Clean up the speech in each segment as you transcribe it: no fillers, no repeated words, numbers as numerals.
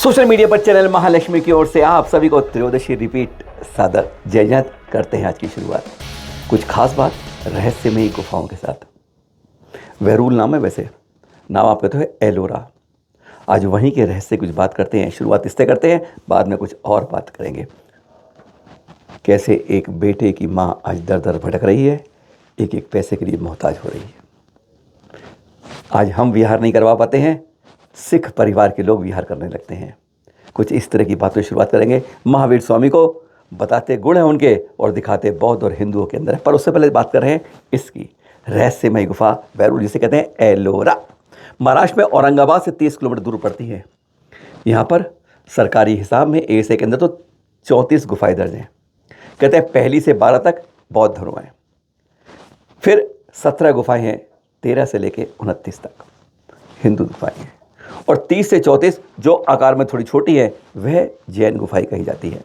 Social media पर channel Mahalakshmi की ओर से आप सभी को त्रयोदशी रिपीट सादर जय जयंत करते हैं। आज की शुरुआत कुछ खास बात रहस्यमयी गुफाओं के साथ। वैरूल नाम है, वैसे नाम आपका तो है एलोरा। आज वहीं के रहस्य कुछ बात करते हैं। शुरुआत इससे करते हैं, बाद में कुछ और बात करेंगे। कैसे एक बेटे की माँ आज दर दर भटक रही है, एक एक पैसे के लिए मोहताज हो रही है। आज हम विहार नहीं करवा पाते हैं, सिख परिवार के लोग विहार करने लगते हैं। कुछ इस तरह की बातों की शुरुआत करेंगे। महावीर स्वामी को बताते गुण हैं उनके और दिखाते बौद्ध और हिंदुओं के अंदर है। पर उससे पहले बात कर रहे हैं इसकी रहस्यमय गुफा वैरूल, जिसे कहते हैं एलोरा। महाराष्ट्र में औरंगाबाद से 30 किलोमीटर दूर पड़ती है। यहाँ पर सरकारी हिसाब में एएसआई के अंदर तो 34 गुफाएं दर्ज हैं। कहते हैं पहली से 12 तक बौद्ध धर्म है, फिर 17 गुफाएं हैं 13 से लेकर 29 तक हिंदू गुफाएं हैं, और 30 से 34 जो आकार में थोड़ी छोटी है वह जैन गुफाएं कही जाती है।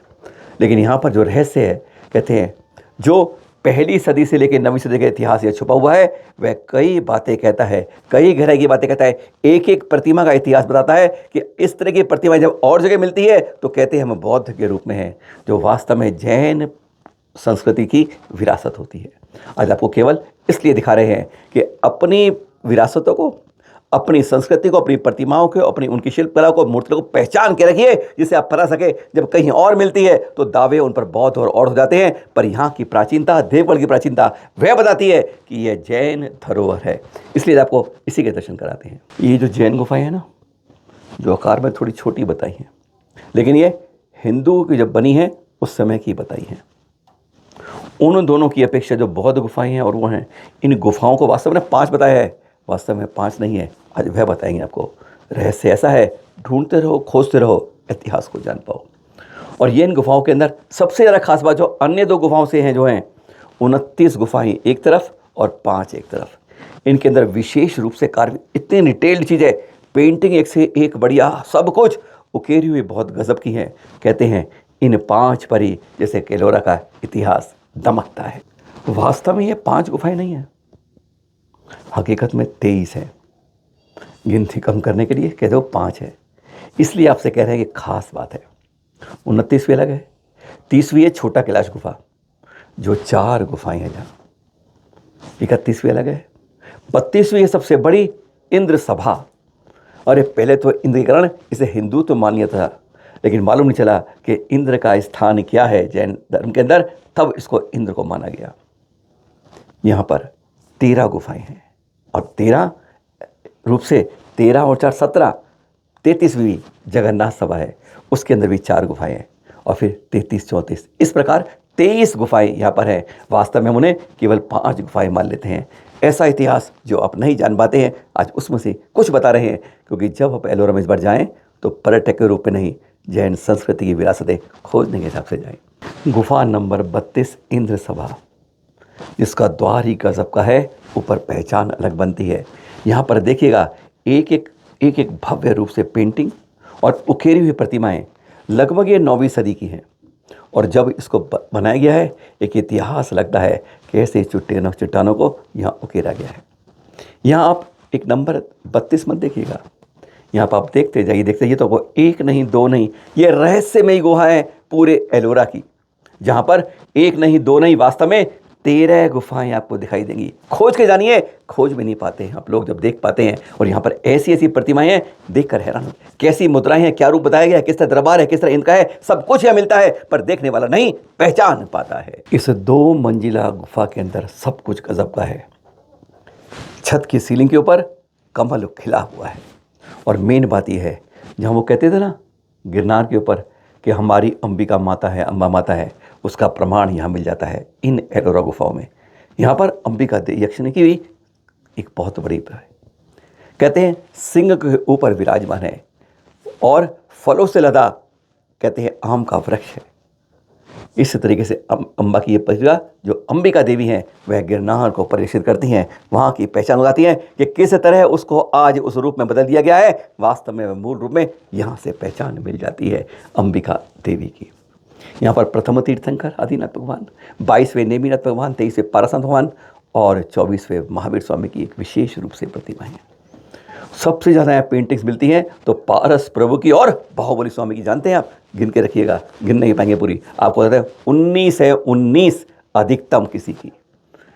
लेकिन यहाँ पर जो रहस्य है, कहते हैं जो पहली सदी से लेकर 9वीं सदी का इतिहास यह छुपा हुआ है, वह कई बातें कहता है, कई गहराई की बातें कहता है। एक एक प्रतिमा का इतिहास बताता है कि इस तरह की प्रतिमा जब और जगह मिलती है तो कहते हैं हम बौद्ध के रूप में हैं, जो वास्तव में जैन संस्कृति की विरासत होती है। आज आपको केवल इसलिए दिखा रहे हैं कि अपनी विरासतों को, अपनी संस्कृति को, अपनी प्रतिमाओं को, अपनी उनकी शिल्पकला को, मूर्तियों को पहचान के रखिए, जिसे आप पढ़ा सके। जब कहीं और मिलती है तो दावे उन पर बहुत और हो जाते हैं, पर यहाँ की प्राचीनता, देवगढ़ की प्राचीनता वह बताती है कि यह जैन धरोहर है। इसलिए आपको इसी के दर्शन कराते हैं। ये जो जैन गुफाएं हैं ना, जो आकार में थोड़ी छोटी बताई हैं, लेकिन ये हिंदुओं की जब बनी है उस समय की बताई हैं। उन दोनों की अपेक्षा जो बौद्ध गुफाएं हैं और वो हैं, इन गुफाओं को वास्तव में 5 बताया है, वास्तव में 5 नहीं है। आज वह बताएंगे आपको। रहस्य ऐसा है, ढूंढते रहो, खोजते रहो, इतिहास को जान पाओ। और ये इन गुफाओं के अंदर सबसे ज़्यादा खास बात जो अन्य 2 गुफाओं से हैं, जो हैं 29 गुफाएं एक तरफ और 5 एक तरफ। इनके अंदर विशेष रूप से कार्य, इतनी डिटेल्ड चीज़ है, पेंटिंग एक से एक बढ़िया, सब कुछ उकेरी हुई बहुत गजब की है। कहते हैं इन 5 पर ही जैसे एलोरा का इतिहास दमकता है। वास्तव में ये 5 गुफाएं नहीं हैं, हकीकत में 23 है। गिनती कम करने के लिए कह दो 5 है। इसलिए आपसे कह रहे हैं कि खास बात है। 29वीं अलग है, 30वीं है छोटा कैलाश गुफा, जो 4 गुफाएं हैं जहाँ। 31वीं अलग है, 32वीं है सबसे बड़ी इंद्र सभा। अरे पहले तो इंद्रीकरण, इसे हिंदू तो मान्य था, लेकिन मालूम नहीं चला कि इंद्र का स्थान क्या है जैन धर्म के अंदर, तब इसको इंद्र को माना गया। यहाँ पर 13 गुफाएं हैं और 13 रूप से 13 और 4 17, 33वीं जगन्नाथ सभा है, उसके अंदर भी 4 गुफाएं हैं, और फिर 33 34, इस प्रकार 23 गुफाएं यहाँ पर हैं। वास्तव में हम उन्हें केवल 5 गुफाएं मान लेते हैं। ऐसा इतिहास जो आप नहीं जान पाते हैं, आज उसमें से कुछ बता रहे हैं, क्योंकि जब आप एलोरा में इस बार जाएँ तो पर्यटक के रूप में नहीं, जैन संस्कृति की विरासतें खोजने के हिसाब से जाएं। गुफा नंबर 32 इंद्र सभा, जिसका द्वार ही गजब का है, ऊपर पहचान अलग बनती है। यहाँ पर देखिएगा एक एक भव्य रूप से पेंटिंग और उकेरी हुई प्रतिमाएं, लगभग ये 9वीं सदी की हैं। और जब इसको बनाया गया है, एक इतिहास लगता है कि ऐसे चट्टानों को यहाँ उकेरा गया है। यहाँ आप एक नंबर 32 मत देखिएगा, यहाँ पर आप देखते जाइए, देखते, ये तो वो 1 नहीं 2 नहीं, ये रहस्यमयी गुहा है पूरे एलोरा की, जहाँ पर 1 नहीं 2 नहीं, वास्तव में 13 गुफाएं आपको दिखाई देंगी। खोज के जानिए, खोज भी नहीं पाते हैं आप लोग, जब देख पाते हैं। और यहाँ पर ऐसी ऐसी प्रतिमाएं हैं, देखकर हैरान, कैसी मुद्राएं हैं, क्या रूप बताया गया है, किस तरह दरबार है, किस तरह इनका है, सब कुछ यहाँ मिलता है, पर देखने वाला नहीं पहचान पाता है। इस 2 मंजिला गुफा के अंदर सब कुछ गजब का है। छत की सीलिंग के ऊपर कमल खिला हुआ है, और मेन बात यह है, जहाँ वो कहते थे ना गिरनार के ऊपर कि हमारी अंबिका माता है, अम्बा माता है, उसका प्रमाण यहाँ मिल जाता है इन एलोरा गुफाओं में। यहाँ पर अंबिका यक्षिणी की भी एक बहुत बड़ी है। कहते हैं सिंह के ऊपर विराजमान है और फलों से लदा, कहते हैं आम का वृक्ष है। इस तरीके से अम्बा की ये प्रतिभा, जो अंबिका देवी हैं, वह गिरनार को परिवेशित करती हैं, वहाँ की पहचान हो जाती है कि किस तरह उसको आज उस रूप में बदल दिया गया है। वास्तव में मूल रूप में यहाँ से पहचान मिल जाती है अंबिका देवी की। यहाँ पर प्रथम तीर्थंकर आदिनाथ भगवान, 22वें नेमिनाथ भगवान, 23वें पारासनाथ भगवान और 24वें महावीर स्वामी की एक विशेष रूप से प्रतिमा है। सबसे ज़्यादा यहाँ पेंटिंग्स मिलती हैं तो पारस प्रभु की और बाहुबली स्वामी की। जानते हैं आप? गिन के रखिएगा, गिन नहीं पाएंगे पूरी। आपको पता है 19 है, 19 अधिकतम किसी की।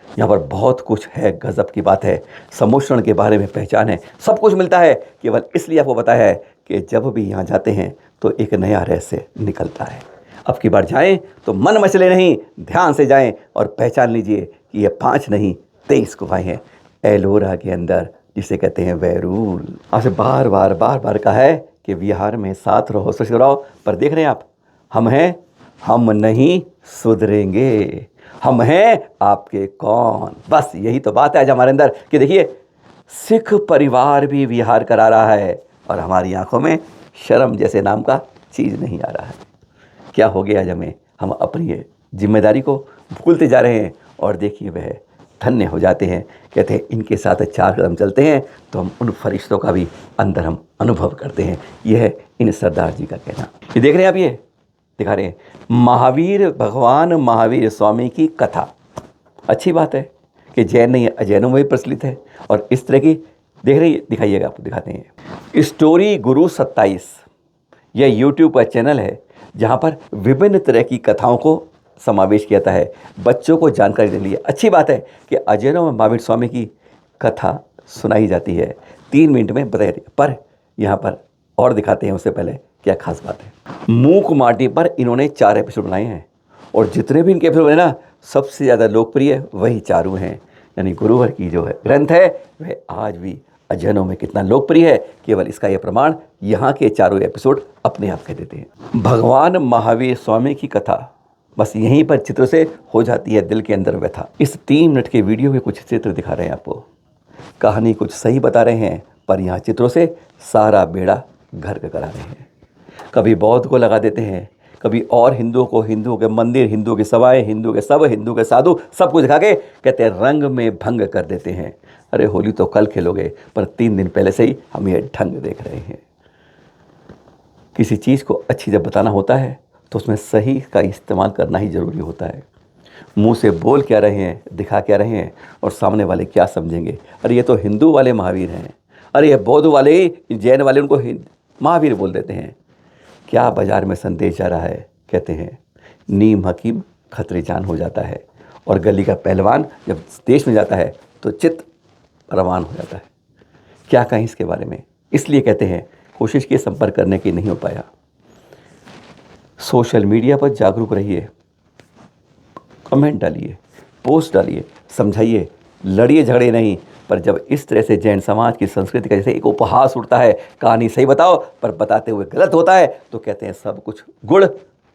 यहाँ पर बहुत कुछ है, गजब की बात है। सम्मोषण के बारे में पहचान है, सब कुछ मिलता है। केवल इसलिए आपको पता है कि जब भी यहाँ जाते हैं तो एक नया रहस्य निकलता है। अब की बार जाएं तो मन मचले नहीं, ध्यान से जाएं और पहचान लीजिए कि ये 5 नहीं 23 गुफाएं हैं एलोरा के अंदर, जिसे कहते हैं वैरूल। आपसे बार बार कहा है कि विहार में साथ रहो, सुरक्षित रहो, पर देख रहे हैं आप, हम हैं, हम नहीं सुधरेंगे। हम हैं आपके कौन? बस यही तो बात है आज हमारे अंदर कि देखिए, सिख परिवार भी विहार करा रहा है और हमारी आंखों में शर्म जैसे नाम का चीज़ नहीं आ रहा है। क्या हो गया आज हमें? हम अपनी जिम्मेदारी को भूलते जा रहे हैं और देखिए वह धन्य हो जाते हैं। कहते हैं इनके साथ 4 कदम चलते हैं तो हम उन फरिश्तों का भी अंदर हम अनुभव करते हैं। यह है इन सरदार जी का कहना। ये देख रहे हैं आप, ये दिखा रहे हैं महावीर, भगवान महावीर स्वामी की कथा। अच्छी बात है कि जैन नहीं है, अजैनों में भी प्रचलित है। और इस तरह की देख रही, दिखाइएगा, आपको दिखाते हैं। स्टोरी गुरु 27 यह यूट्यूब का चैनल है जहाँ पर विभिन्न तरह की कथाओं को समावेश किया जाता है बच्चों को जानकारी देने के लिए। अच्छी बात है कि अजैनों में महावीर स्वामी की कथा सुनाई जाती है, 3 मिनट में बताई जाती है। पर यहाँ पर और दिखाते हैं उससे पहले क्या खास बात है। मूक माटी पर इन्होंने 4 एपिसोड बनाए हैं और जितने भी इनके एपिसोड बने ना, सबसे ज़्यादा लोकप्रिय वही चारों हैं। यानी गुरुवर की जो है ग्रंथ है वह आज भी अजैनों में कितना लोकप्रिय है, केवल इसका यह प्रमाण यहाँ के चारों एपिसोड अपने आप कह देते हैं। भगवान महावीर स्वामी की कथा बस यहीं पर चित्र से हो जाती है दिल के अंदर व्यथा। इस 3 मिनट के वीडियो में कुछ चित्र दिखा रहे हैं आपको, कहानी कुछ सही बता रहे हैं, पर यहाँ चित्रों से सारा बेड़ा गर्क करा रहे हैं। कभी बौद्ध को लगा देते हैं, कभी और हिंदुओं को, हिंदुओं के मंदिर, हिंदुओं के सभाएं, हिंदुओं के सब, हिंदुओं के साधु, सब कुछ दिखा के कहते हैं रंग में भंग कर देते हैं। अरे होली तो कल खेलोगे, पर 3 दिन पहले से ही हम ये ढंग देख रहे हैं। किसी चीज़ को अच्छी जब बताना होता है तो उसमें सही का इस्तेमाल करना ही ज़रूरी होता है। मुंह से बोल क्या रहे हैं, दिखा क्या रहे हैं और सामने वाले क्या समझेंगे। अरे ये तो हिंदू वाले महावीर हैं, अरे ये बौद्ध वाले, जैन वाले उनको महावीर बोल देते हैं। क्या बाज़ार में संदेश जा रहा है? कहते हैं नीम हकीम खतरे जान हो जाता है और गली का पहलवान जब देश में जाता है तो चित्त रवान हो जाता है। क्या कहें इसके बारे में? इसलिए कहते हैं कोशिश की संपर्क करने की, नहीं हो पाया। सोशल मीडिया पर जागरूक रहिए, कमेंट डालिए, पोस्ट डालिए, समझाइए, लड़िए झगड़े नहीं। पर जब इस तरह से जैन समाज की संस्कृति का जैसे एक उपहास उठता है, कहानी सही बताओ पर बताते हुए गलत होता है, तो कहते हैं सब कुछ गुड़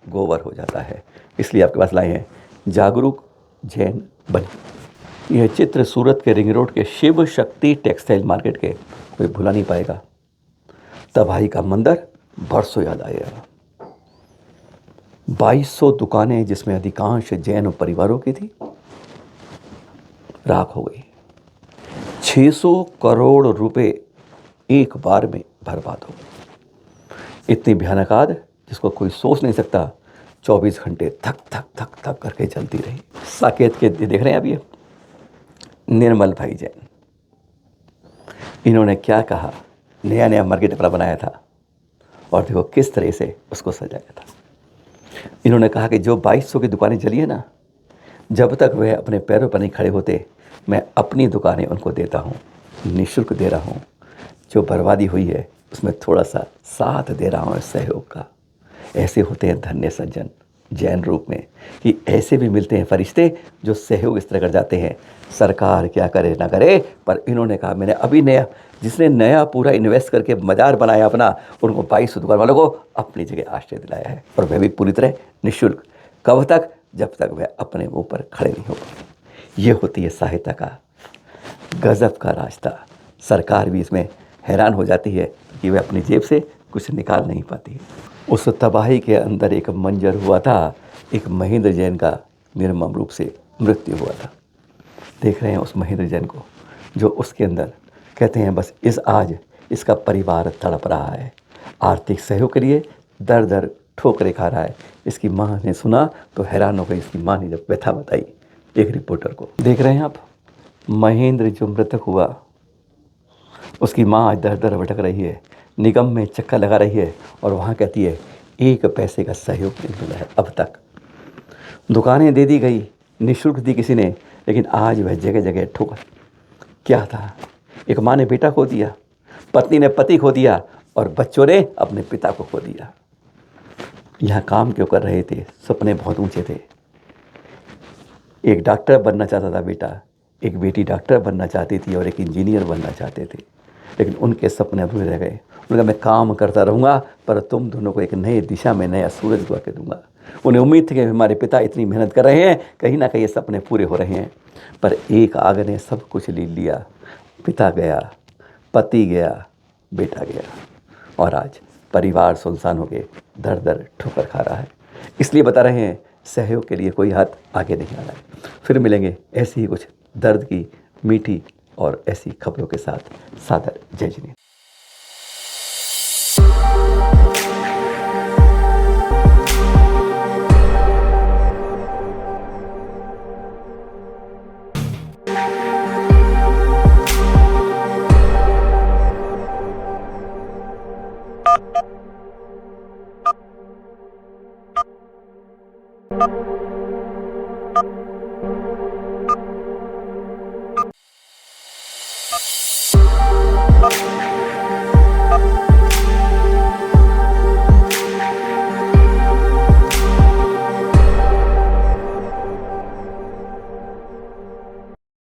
गोबर हो जाता है। इसलिए आपके पास लाए हैं जागरूक जैन बने। यह चित्र सूरत के रिंग रोड के शिव शक्ति टेक्सटाइल मार्केट के, कोई भुला नहीं पाएगा। तबाही का मंदिर बरसों याद आएगा। 2200 दुकानें जिसमें अधिकांश जैन परिवारों की थी, राख हो गई। 600 करोड़ रुपए एक बार में बर्बाद हो गए। इतनी भयानक आग जिसको कोई सोच नहीं सकता, 24 घंटे थक थक थक थक करके चलती रही। साकेत के देख रहे हैं अब ये निर्मल भाई जैन, इन्होंने क्या कहा, नया नया मार्केट अपना बनाया था और देखो किस तरह से उसको सजाया था। इन्होंने कहा कि जो 2200 की दुकानें चली है ना, जब तक वह अपने पैरों पर नहीं खड़े होते, मैं अपनी दुकानें उनको देता हूँ, निःशुल्क दे रहा हूँ। जो बर्बादी हुई है उसमें थोड़ा सा साथ दे रहा हूँ सहयोग का। ऐसे होते हैं धन्य सज्जन जैन रूप में, कि ऐसे भी मिलते हैं फरिश्ते जो सहयोग इस तरह कर जाते हैं। सरकार क्या करे ना करे, पर इन्होंने कहा मैंने अभी नया, जिसने नया पूरा इन्वेस्ट करके मजार बनाया अपना, उनको 2200 दुकान वालों को अपनी जगह आश्रय दिलाया है, और वह भी पूरी तरह निःशुल्क। कब तक? जब तक वह अपने मुँह पर खड़े नहीं हो पाए। ये होती है सहायता का गजब का रास्ता। सरकार भी इसमें हैरान हो जाती है कि वह अपनी जेब से कुछ निकाल नहीं पाती। उस तबाही के अंदर एक मंजर हुआ था, एक महेंद्र जैन का निर्मम रूप से मृत्यु हुआ था। देख रहे हैं उस महेंद्र जैन को, जो उसके अंदर कहते हैं बस आज इसका परिवार तड़प रहा है, आर्थिक सहयोग के लिए दर दर ठोकरे खा रहा है। इसकी माँ ने सुना तो हैरान हो गई। इसकी माँ ने जब व्यथा बताई एक रिपोर्टर को, देख रहे हैं आप, महेंद्र जो मृतक हुआ उसकी माँ आज दर दर भटक रही है, निगम में चक्कर लगा रही है और वहाँ कहती है 1 पैसे का सहयोग नहीं मिला है अब तक। दुकानें दे दी गई, निःशुल्क दी किसी ने, लेकिन आज वह जगह जगह ठोकर। क्या था? एक माँ ने बेटा खो दिया, पत्नी ने पति खो दिया और बच्चों ने अपने पिता को खो दिया। यहाँ काम क्यों कर रहे थे? सपने बहुत ऊंचे थे। एक डॉक्टर बनना चाहता था बेटा, एक बेटी डॉक्टर बनना चाहती थी और एक इंजीनियर बनना चाहते थे, लेकिन उनके सपने अधूरे रह गए। उन्होंने कहा मैं काम करता रहूँगा पर तुम दोनों को एक नई दिशा में नया सूरज उगा के दूंगा। उन्हें उम्मीद थी कि हमारे पिता इतनी मेहनत कर रहे हैं, कहीं ना कहीं ये सपने पूरे हो रहे हैं, पर एक आग ने सब कुछ ले लिया। पिता गया, पति गया, बेटा गया और आज परिवार सुनसान हो गए, दर दर ठोकर खा रहा है। इसलिए बता रहे हैं सहयोग के लिए कोई हाथ आगे नहीं आ रहा है। फिर मिलेंगे ऐसी ही कुछ दर्द की मीठी और ऐसी खबरों के साथ। सादर जय जिनेंद्र।